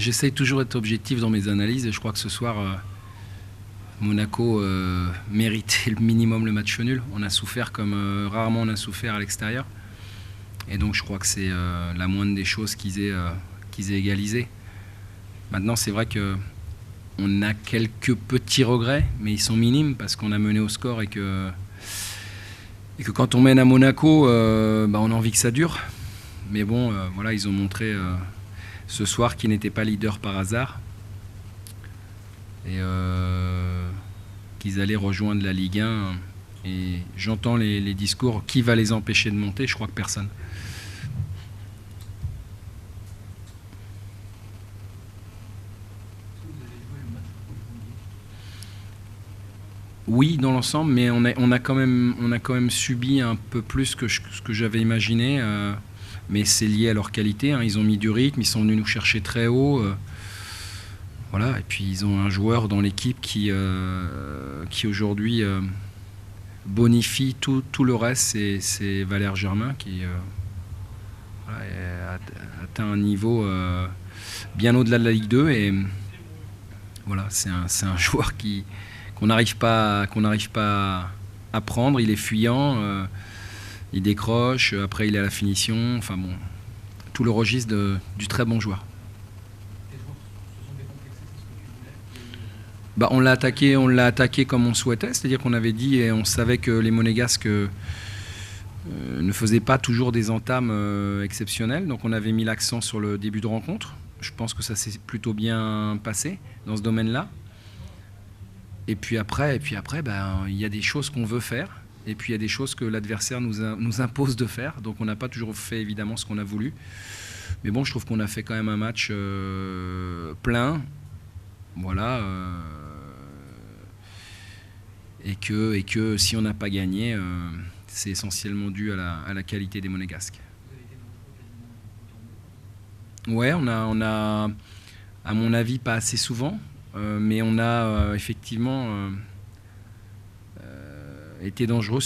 J'essaye toujours d'être objectif dans mes analyses et je crois que ce soir, Monaco méritait le minimum le match nul. On a souffert comme rarement on a souffert à l'extérieur. Et donc je crois que c'est la moindre des choses qu'ils aient égalisé. Maintenant, c'est vrai qu'on a quelques petits regrets, mais ils sont minimes parce qu'on a mené au score et que quand on mène à Monaco, on a envie que ça dure. Mais bon, voilà, ils ont montré ce soir qu'ils n'étaient pas leaders par hasard et qu'ils allaient rejoindre la Ligue 1. Et j'entends les discours, qui va les empêcher de monter? Je crois que personne. Oui, dans l'ensemble, mais on a quand même subi un peu plus que ce que j'avais imaginé. Mais c'est lié à leur qualité. Hein. Ils ont mis du rythme, ils sont venus nous chercher très haut. Voilà. Et puis ils ont un joueur dans l'équipe qui aujourd'hui bonifie tout le reste. C'est Valère Germain qui a atteint un niveau bien au-delà de la Ligue 2. Et voilà, c'est un joueur qu'on n'arrive pas à prendre. Il est fuyant, il décroche, après il est à la finition. Enfin bon, tout le registre du très bon joueur. On l'a attaqué comme on souhaitait, c'est-à-dire qu'on avait dit et on savait que les Monégasques ne faisaient pas toujours des entames exceptionnelles. Donc on avait mis l'accent sur le début de rencontre. Je pense que ça s'est plutôt bien passé dans ce domaine-là. Et puis après, il y a des choses qu'on veut faire, et puis il y a des choses que l'adversaire nous impose de faire. Donc on n'a pas toujours fait évidemment ce qu'on a voulu. Mais bon, je trouve qu'on a fait quand même un match plein, voilà, et que si on n'a pas gagné, c'est essentiellement dû à la qualité des Monégasques. Ouais, on a, à mon avis, pas assez souvent. Mais on a effectivement été dangereux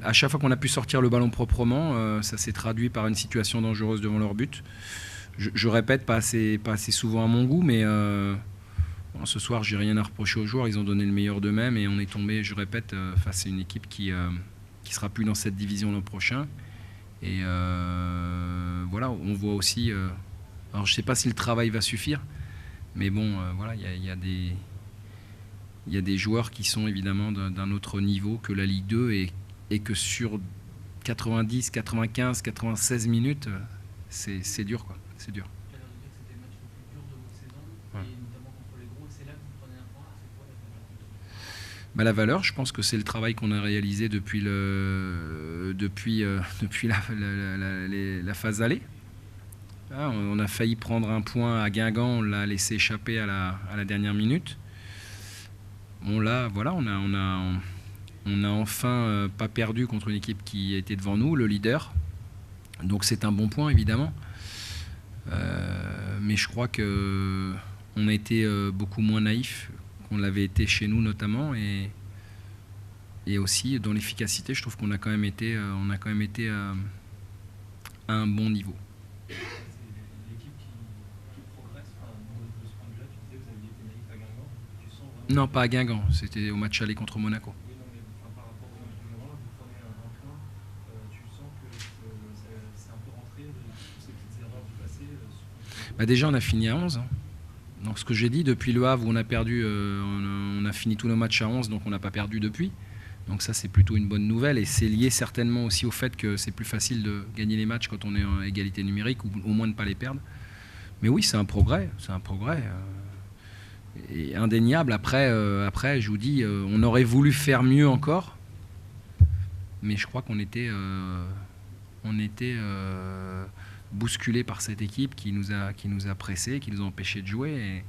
à chaque fois qu'on a pu sortir le ballon proprement, ça s'est traduit par une situation dangereuse devant leur but. Je répète, pas assez souvent à mon goût, mais ce soir, j'ai rien à reprocher aux joueurs. Ils ont donné le meilleur d'eux-mêmes et on est tombé, je répète, face à une équipe qui sera plus dans cette division l'an prochain. Et voilà, on voit aussi. Alors, je ne sais pas si le travail va suffire. Mais bon, voilà, il y a des joueurs qui sont évidemment d'un autre niveau que la Ligue 2 et que sur 90, 95, 96 minutes, c'est dur, quoi. C'est dur. Ouais. La valeur, je pense que c'est le travail qu'on a réalisé depuis la phase aller. On a failli prendre un point à Guingamp, on l'a laissé échapper à la dernière minute. Bon là, voilà, on a enfin pas perdu contre une équipe qui était devant nous, le leader. Donc c'est un bon point évidemment. Mais je crois qu'on a été beaucoup moins naïf qu'on l'avait été chez nous notamment, et aussi dans l'efficacité, je trouve qu'on a quand même été à un bon niveau. Non, pas à Guingamp, c'était au match aller contre Monaco. Déjà, on a fini à 11. Donc, ce que j'ai dit, depuis Le Havre où on a perdu, on a fini tous nos matchs à 11, donc on n'a pas perdu depuis. Donc ça, c'est plutôt une bonne nouvelle, et c'est lié certainement aussi au fait que c'est plus facile de gagner les matchs quand on est en égalité numérique, ou au moins de ne pas les perdre. Mais oui, c'est un progrès. Et indéniable. Après, je vous dis, on aurait voulu faire mieux encore, mais je crois qu'on était bousculé par cette équipe qui nous a pressés, qui nous a empêchés de jouer. Et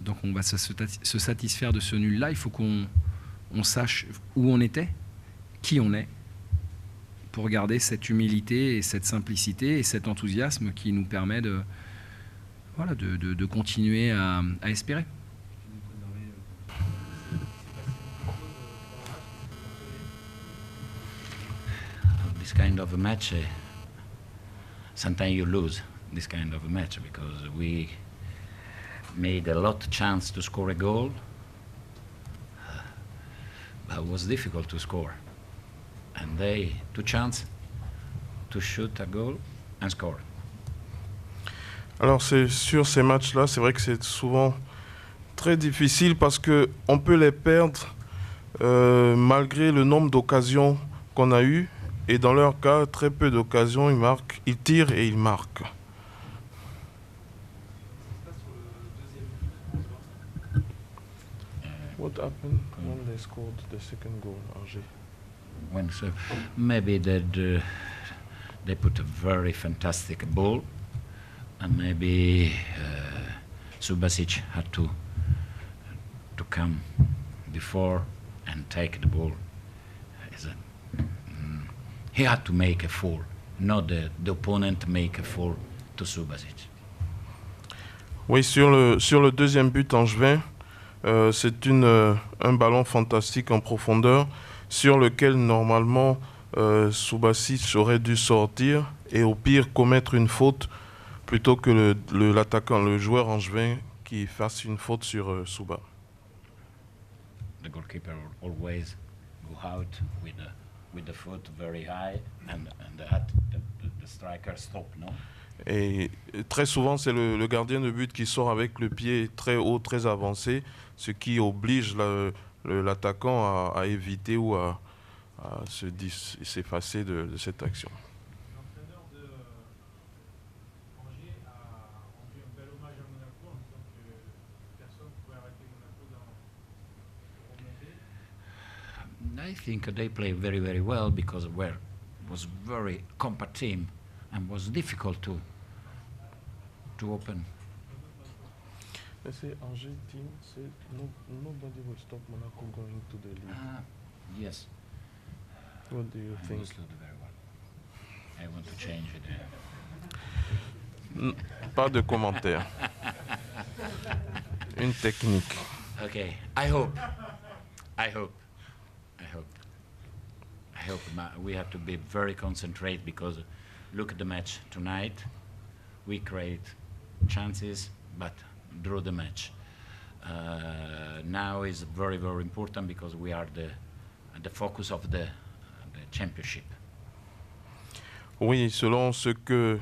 donc on va se satisfaire de ce nul-là. Il faut qu'on sache où on était, qui on est, pour garder cette humilité et cette simplicité et cet enthousiasme qui nous permet de continuer à espérer. This kind of a match, sometimes you lose this kind of a match because we made a lot of chance to score a goal, but it was difficult to score. And they took chance to shoot a goal and score. Alors c'est sur ces matchs-là, c'est vrai que c'est souvent très difficile parce qu'on peut les perdre malgré le nombre d'occasions qu'on a eues. Et dans leur cas, très peu d'occasions, ils tirent et ils marquent. What happened when they scored the second goal, Angers? When so maybe they put a very fantastic ball, and maybe Subasic had to come before and take the ball. He had to make a fall, not the opponent make a fall to Subasic. Oui, sur le deuxième but angevin, c'est un ballon fantastique en profondeur sur lequel normalement Subasic aurait dû sortir et au pire commettre une faute plutôt que l'attaquant, le joueur angevin qui fasse une faute sur Suba. The goalkeeper always go out with the foot very high and the striker stop, no? Et très souvent, c'est le gardien de but qui sort avec le pied très haut, très avancé, ce qui oblige l'attaquant à éviter ou à s'effacer de cette action. L'entraîneur de Angers a rendu un bel hommage à Monaco en disant que personne ne pouvait arrêter Monaco de remonter. I think they play very, very well because it was very compact team and was difficult to open. C'est Angers team, nobody will stop Monaco going to the league. Yes. What do you think? Understood very well. I want to change it. Pas de commentaire. Une technique. Okay, I hope we have to be very concentrated because look at the match tonight. We create chances, but draw the match. Now is very, very important because we are the focus of the championship. Oui, selon ce que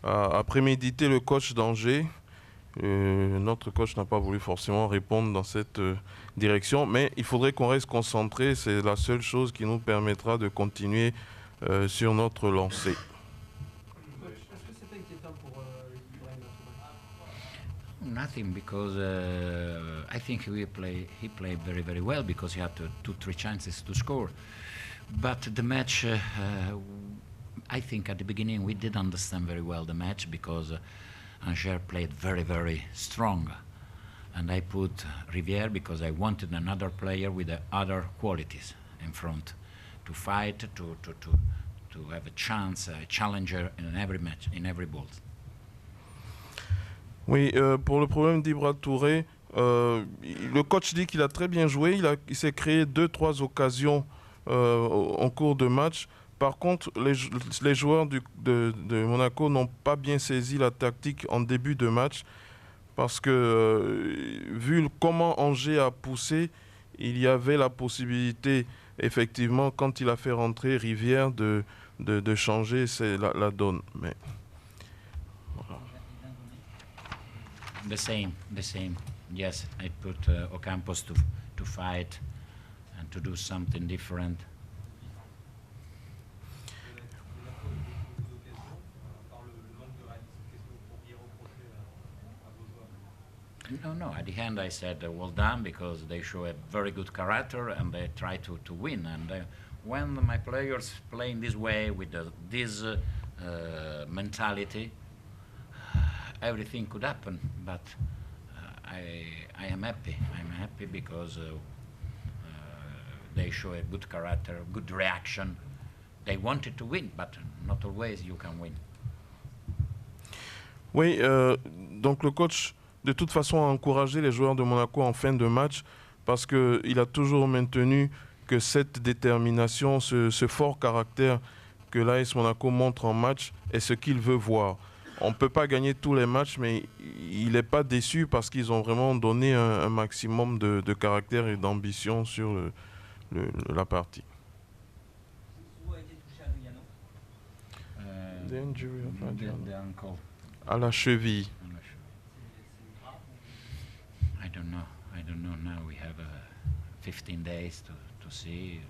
a prémédité le coach d'Angers, notre coach n'a pas voulu forcément répondre dans cette direction, mais il faudrait qu'on reste concentré. C'est la seule chose qui nous permettra de continuer sur notre lancée. Est-ce que c'était inquiétant pour Ibrahim? Nothing, because I think he played very, very well because he had 2-3 chances to score. But the match, I think at the beginning we did understand very well the match because Angers played very, very strong. And I put Rivière because I wanted another player with the other qualities in front to fight, to have a chance, a challenger in every match, in every ball. Oui, pour le problème d'Ibra Touré, le coach dit qu'il a très bien joué, il s'est créé 2-3 occasions en cours de match. Par contre, les joueurs de Monaco n'ont pas bien saisi la tactique en début de match parce que vu comment Angers a poussé, il y avait la possibilité, effectivement, quand il a fait rentrer Rivière, de changer la donne. Mais voilà. The same. Yes, I put Ocampos to fight and to do something different. No. At the end, I said well done because they show a very good character and they try to win. And when my players play in this way with this mentality, everything could happen. But I am happy. I'm happy because they show a good character, good reaction. They wanted to win, but not always you can win. Oui, donc le coach, de toute façon, a encouragé les joueurs de Monaco en fin de match parce qu'il a toujours maintenu que cette détermination, ce fort caractère que l'AS Monaco montre en match est ce qu'il veut voir. on ne peut pas gagner tous les matchs, mais il n'est pas déçu parce qu'ils ont vraiment donné un maximum de caractère et d'ambition sur la partie. Souvent été touché Adriano. The injury of Adriano. The ankle. À la cheville. I'm not sure. C'est grave. I don't know. I don't know. Now we have 15 days to see.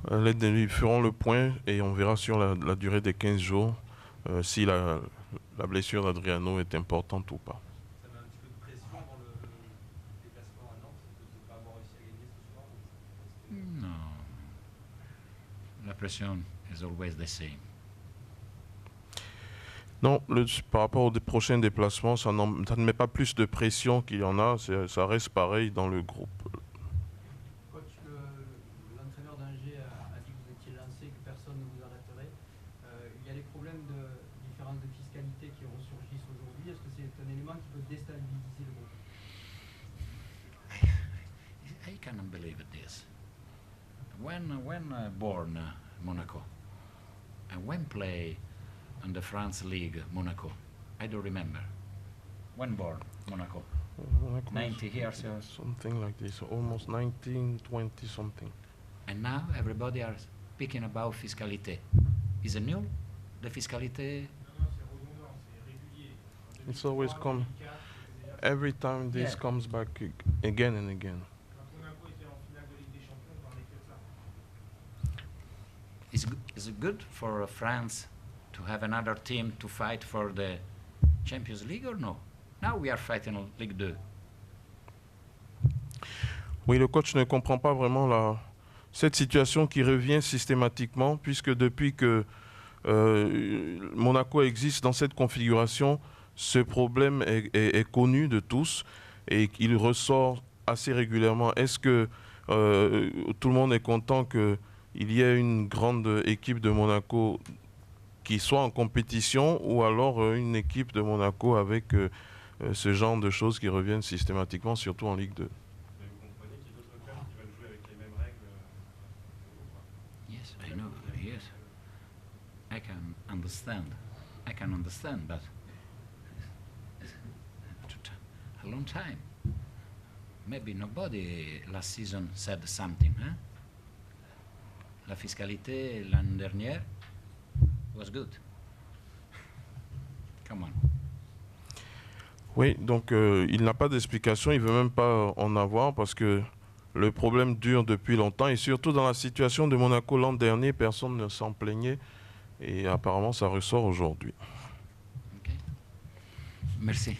Ils feront le point et on verra sur la durée des 15 jours si la blessure d'Adriano est importante ou pas. Ça met un petit peu de pression avant le déplacement à Nantes de ne pas avoir réussi à gagner ce soir. No. La pression is always the same. Non, par rapport aux prochains déplacements, ça ne met pas plus de pression qu'il y en a, ça reste pareil dans le groupe. Coach, l'entraîneur d'Angers a dit que vous étiez lancé, que personne ne vous arrêterait. Il y a les problèmes de différence de fiscalité qui ressurgissent aujourd'hui. Est-ce que c'est un élément qui peut déstabiliser le groupe? I cannot believe this. When born Monaco, and when play in the France League Monaco, I don't remember. When born Monaco? 90 years old. Something like this, almost 19, 20 something. And now everybody are speaking about fiscalité. Is it new? The fiscalité? Non, c'est redondant, c'est régulier. It's always come, every time this Yeah. comes back again and again. Quand Monaco était en finale de Ligue des Champions, on parlait que de ça. Is it good for France to have another team to fight for the Champions League or no? Now we are fighting on Ligue 2. Oui, le coach ne comprend pas vraiment cette situation qui revient systématiquement, puisque depuis que Monaco existe dans cette configuration, ce problème est connu de tous et il ressort assez régulièrement. Est-ce que tout le monde est content qu'il y ait une grande équipe de Monaco qui soit en compétition ou alors une équipe de Monaco avec ce genre de choses qui reviennent systématiquement, surtout en Ligue 2? Mais vous comprenez qu'il y a d'autres clubs qui veulent jouer avec les mêmes règles. Yes, I know. Yes, I can understand. But it took a long time. Maybe nobody last season said something, huh? La fiscalité l'année dernière was good. Come on. Oui, donc il n'a pas d'explication, il ne veut même pas en avoir parce que le problème dure depuis longtemps et surtout dans la situation de Monaco l'an dernier, personne ne s'en plaignait et apparemment ça ressort aujourd'hui. Okay. Merci.